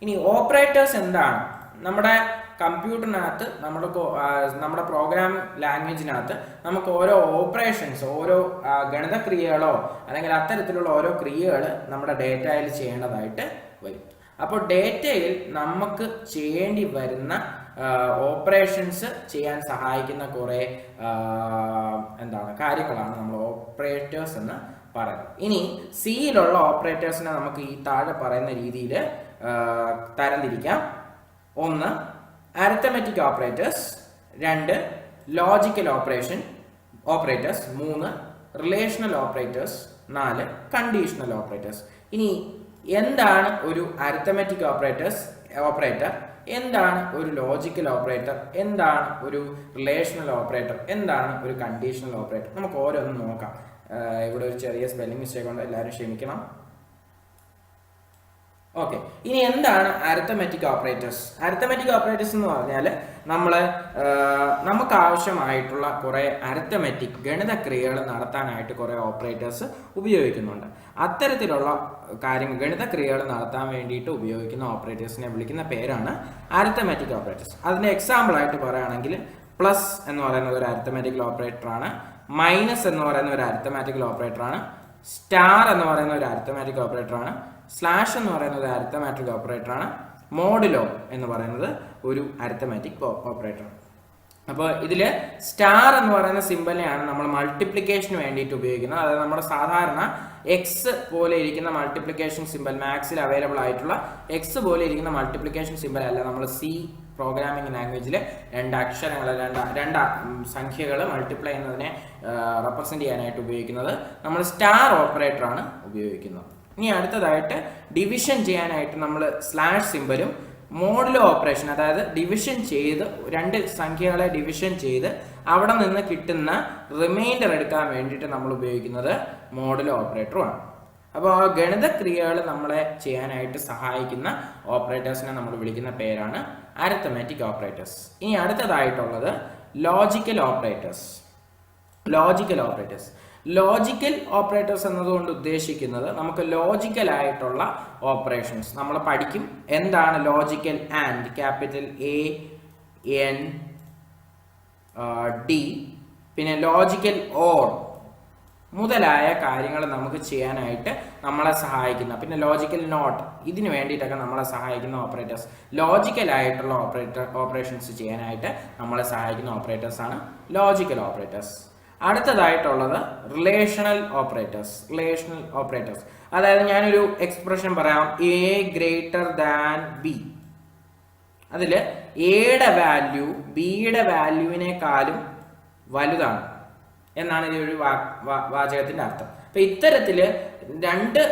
ഇനി ഓപ്പറേറ്റേഴ്സ് എന്താണ്? നമ്മുടെ കമ്പ്യൂട്ടറിനകത്ത് നമ്മുടെ പ്രോഗ്രാം ലാംഗ്വേജിനകത്ത് നമുക്ക് ഓരോ ഓപ്പറേഷൻസ്, ഓരോ ഗണിതക്രിയകളോ അല്ലെങ്കിൽ അത്തരത്തിലുള്ള ഓരോ ക്രിയകൾ നമ്മുടെ ഡേറ്റയിൽ ചെയ്യേണ്ടതായിട്ട് വരും. അപ്പോൾ ഡേറ്റയിൽ നമുക്ക് ചെയ്യേണ്ടി വരുന്ന ഓപ്പറേഷൻസ് ചെയ്യാൻ സഹായിക്കുന്ന കുറേ കാര്യങ്ങളാണ് നമ്മൾ ഓപ്പറേറ്റേഴ്സ് എന്ന് പറയുന്നത്. ഇനി സിയിലുള്ള ഓപ്പറേറ്റേഴ്സിനെ നമുക്ക് ഈ താഴെ പറയുന്ന രീതിയിൽ തരംതിരിക്കാം. 1 arithmetic operators, 2 logical operators, 3 relational operators, 4 conditional operators. ഇനി എന്താണ് ഒരു അരിത്തമെറ്റിക് ഓപ്പറേറ്റർ, എന്താണ് ഒരു ലോജിക്കൽ ഓപ്പറേറ്റർ, എന്താണ് ഒരു റിലേഷണൽ ഓപ്പറേറ്റർ, എന്താണ് ഒരു കണ്ടീഷണൽ ഓപ്പറേറ്റർ, നമുക്ക് ഓരോന്നും നോക്കാം. ഇവിടെ ഒരു ചെറിയ സ്പെല്ലിംഗ് മിസ്റ്റേക്ക് ഉണ്ട്, എല്ലാവരും ക്ഷമിക്കണം. ഓക്കെ, ഇനി എന്താണ് അരിത്തമെറ്റിക് ഓപ്പറേറ്റേഴ്സ്? അരിത്തമെറ്റിക് ഓപ്പറേറ്റേഴ്സ് എന്ന് പറഞ്ഞാൽ നമുക്ക് ആവശ്യമായിട്ടുള്ള കുറേ അരിത്തമെറ്റിക് ഗണിതക്രിയകൾ നടത്താനായിട്ട് കുറേ ഓപ്പറേറ്റേഴ്സ് ഉപയോഗിക്കുന്നുണ്ട്. അത്തരത്തിലുള്ള ഗണിതക്രിയകൾ നടത്താൻ വേണ്ടിയിട്ട് ഉപയോഗിക്കുന്ന ഓപ്പറേറ്റേഴ്സിനെ വിളിക്കുന്ന പേരാണ് അരിത്തമെറ്റിക് ഓപ്പറേറ്റേഴ്സ്. അതിന്റെ എക്സാമ്പിൾ ആയിട്ട് പറയുകയാണെങ്കിൽ പ്ലസ് എന്ന് പറയുന്നത് ഒരു അരിത്തമെറ്റിക് ഓപ്പറേറ്ററാണ്, മൈനസ് എന്ന് പറയുന്ന ഒരു അരിത്തമാറ്റിക്കൽ ഓപ്പറേറ്ററാണ്, സ്റ്റാർ എന്ന് പറയുന്ന ഒരു അരിത്തമാറ്റിക് ഓപ്പറേറ്ററാണ്, സ്ലാഷ് എന്ന് പറയുന്നത് ഒരു അരിത്തമാറ്റിക് ഓപ്പറേറ്ററാണ്, മോഡുലോ എന്ന് പറയുന്നത് ഒരു അരിത്തമാറ്റിക് ഓപ്പറേറ്ററാണ്. അപ്പോൾ ഇതിൽ സ്റ്റാർ എന്ന് പറയുന്ന സിമ്പലിനെയാണ് നമ്മൾ മൾട്ടിപ്ലിക്കേഷന് വേണ്ടിയിട്ട് ഉപയോഗിക്കുന്നത്. അതായത് നമ്മുടെ സാധാരണ എക്സ് പോലെ ഇരിക്കുന്ന മൾട്ടിപ്ലിക്കേഷൻ സിമ്പൽ, മാത്സിൽ അവൈലബിൾ ആയിട്ടുള്ള എക്സ് പോലെ ഇരിക്കുന്ന മൾട്ടിപ്ലിക്കേഷൻ സിമ്പൽ അല്ല നമ്മൾ സി പ്രോഗ്രാമിംഗ് ലാംഗ്വേജിൽ രണ്ട് സംഖ്യകൾ മൾട്ടിപ്ലൈ ചെയ്യുന്നതിനെ റെപ്രസെന്റ് ചെയ്യാനായിട്ട് ഉപയോഗിക്കുന്നത് നമ്മൾ സ്റ്റാർ ഓപ്പറേറ്ററാണ് ഉപയോഗിക്കുന്നത്. ഇനി അടുത്തതായിട്ട് ഡിവിഷൻ ചെയ്യാനായിട്ട് നമ്മൾ സ്ലാഷ് സിമ്പലും മോഡുലോ ഓപ്പറേഷൻ, അതായത് ഡിവിഷൻ ചെയ്ത് 2 സംഖ്യകളെ ഡിവിഷൻ ചെയ്ത് അവിടെ നിന്ന് കിട്ടുന്ന റിമൈൻഡർ എടുക്കാൻ വേണ്ടിയിട്ട് നമ്മൾ ഉപയോഗിക്കുന്നത് മോഡുലോ ഓപ്പറേറ്ററുമാണ്. അപ്പോൾ ആ ഗണിതക്രിയകൾ നമ്മളെ ചെയ്യാനായിട്ട് സഹായിക്കുന്ന ഓപ്പറേറ്റേഴ്സിനെ നമ്മൾ വിളിക്കുന്ന പേരാണ് അരിത്തമെറ്റിക് ഓപ്പറേറ്റേഴ്സ്. ഇനി അടുത്തതായിട്ടുള്ളത് ലോജിക്കൽ ഓപ്പറേറ്റേഴ്സ് എന്നതുകൊണ്ട് ഉദ്ദേശിക്കുന്നത് നമുക്ക് ലോജിക്കൽ ആയിട്ടുള്ള ഓപ്പറേഷൻസ് നമ്മൾ പഠിക്കും. എന്താണ് ലോജിക്കൽ ആൻഡ്, ക്യാപിറ്റൽ AND, പിന്നെ ലോജിക്കൽ ഓർ മുതലായ കാര്യങ്ങൾ നമുക്ക് ചെയ്യാനായിട്ട് നമ്മളെ സഹായിക്കുന്ന, പിന്നെ ലോജിക്കൽ നോട്ട്, ഇതിന് വേണ്ടിയിട്ടൊക്കെ നമ്മളെ സഹായിക്കുന്ന ഓപ്പറേറ്റേഴ്സ്, ലോജിക്കൽ ആയിട്ടുള്ള ഓപ്പറേഷൻസ് ചെയ്യാനായിട്ട് നമ്മളെ സഹായിക്കുന്ന ഓപ്പറേറ്റേഴ്സ് ആണ് ലോജിക്കൽ ഓപ്പറേറ്റേഴ്സ്. അടുത്തതായിട്ടുള്ളത് റിലേഷണൽ ഓപ്പറേറ്റേഴ്സ്. അതായത് ഞാനൊരു എക്സ്പ്രഷൻ പറയാം, A ഗ്രേറ്റർ ദാൻ B. അതിൽ എയുടെ വാല്യൂ ബിയുടെ വാല്യൂവിനേക്കാളും വലുതാണ് എന്നാണ് ഈ ഒരു വാചകത്തിന്റെ അർത്ഥം. അപ്പൊ ഇത്തരത്തില് 2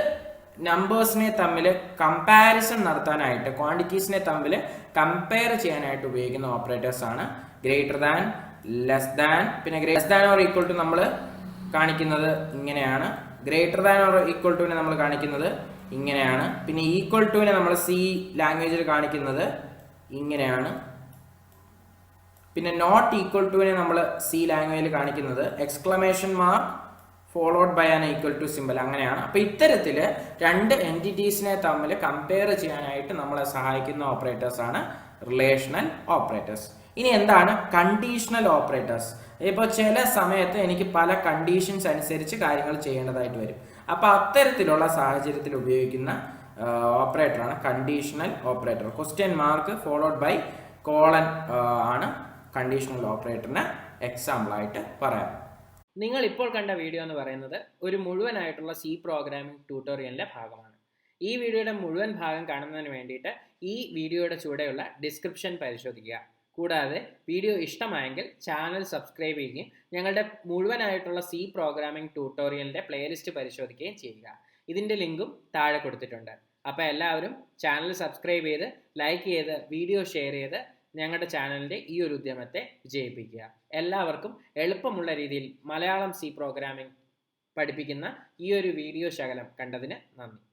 നമ്പേഴ്സിനെ തമ്മിൽ കമ്പാരിസൺ നടത്താനായിട്ട്, ക്വാണ്ടിറ്റീസിനെ തമ്മിൽ കമ്പയർ ചെയ്യാനായിട്ട് ഉപയോഗിക്കുന്ന ഓപ്പറേറ്റേഴ്സ് ആണ് ഗ്രേറ്റർ ദാൻ, ലെസ് ദാൻ. പിന്നെ less than or equal to നമ്മൾ കാണിക്കുന്നത് ഇങ്ങനെയാണ്, ഗ്രേറ്റർ ദാൻ ഓർ ഈക്വൽ ടുവിനെ നമ്മൾ കാണിക്കുന്നത് ഇങ്ങനെയാണ്, പിന്നെ ഈക്വൽ ടുവിനെ നമ്മൾ സി ലാംഗ്വേജിൽ കാണിക്കുന്നത് ഇങ്ങനെയാണ്, പിന്നെ നോട്ട് ഈക്വൽ ടുവിനെ നമ്മൾ സി ലാംഗ്വേജിൽ കാണിക്കുന്നത് exclamation mark followed by an equal to symbol, അങ്ങനെയാണ്. അപ്പൊ ഇത്തരത്തിൽ 2 എൻറ്റിറ്റീസിനെ തമ്മിൽ കമ്പയർ ചെയ്യാനായിട്ട് നമ്മളെ സഹായിക്കുന്ന ഓപ്പറേറ്റേഴ്സ് ആണ് റിലേഷണൽ ഓപ്പറേറ്റേഴ്സ്. ഇനി എന്താണ് കണ്ടീഷണൽ ഓപ്പറേറ്റേഴ്സ്? ഇപ്പോൾ ചില സമയത്ത് എനിക്ക് പല കണ്ടീഷൻസ് അനുസരിച്ച് കാര്യങ്ങൾ ചെയ്യേണ്ടതായിട്ട് വരും. അപ്പൊ അത്തരത്തിലുള്ള സാഹചര്യത്തിൽ ഉപയോഗിക്കുന്ന ഓപ്പറേറ്ററാണ് conditional operator. Question mark followed by colon ആണ് കണ്ടീഷണൽ ഓപ്പറേറ്ററിന് എക്സാമ്പിൾ ആയിട്ട് പറയാം. നിങ്ങൾ ഇപ്പോൾ കണ്ട വീഡിയോ എന്ന് പറയുന്നത് ഒരു മുഴുവനായിട്ടുള്ള സി പ്രോഗ്രാമിംഗ് ട്യൂട്ടോറിയലിന്റെ ഭാഗമാണ്. ഈ വീഡിയോയുടെ മുഴുവൻ ഭാഗം കാണുന്നതിന് വേണ്ടിയിട്ട് ഈ വീഡിയോയുടെ ചുവടെയുള്ള ഡിസ്ക്രിപ്ഷൻ പരിശോധിക്കുക. കൂടാതെ വീഡിയോ ഇഷ്ടമായെങ്കിൽ ചാനൽ സബ്സ്ക്രൈബ് ചെയ്യുകയും ഞങ്ങളുടെ മുഴുവനായിട്ടുള്ള സി പ്രോഗ്രാമിംഗ് ട്യൂട്ടോറിയലിന്റെ പ്ലേലിസ്റ്റ് പരിശോധിക്കുകയും ചെയ്യുക. ഇതിന്റെ ലിങ്കും താഴെ കൊടുത്തിട്ടുണ്ട്. അപ്പോൾ എല്ലാവരും ചാനൽ സബ്സ്ക്രൈബ് ചെയ്ത്, ലൈക്ക് ചെയ്ത്, വീഡിയോ ഷെയർ ചെയ്ത് ഞങ്ങളുടെ ചാനലിന്റെ ഈ ഒരു ഉദ്യമത്തെ വിജയിപ്പിക്കുക. എല്ലാവർക്കും എളുപ്പമുള്ള രീതിയിൽ മലയാളം സി പ്രോഗ്രാമിംഗ് പഠിപ്പിക്കുന്ന ഈ ഒരു വീഡിയോ ശകലം കണ്ടതിന് നന്ദി.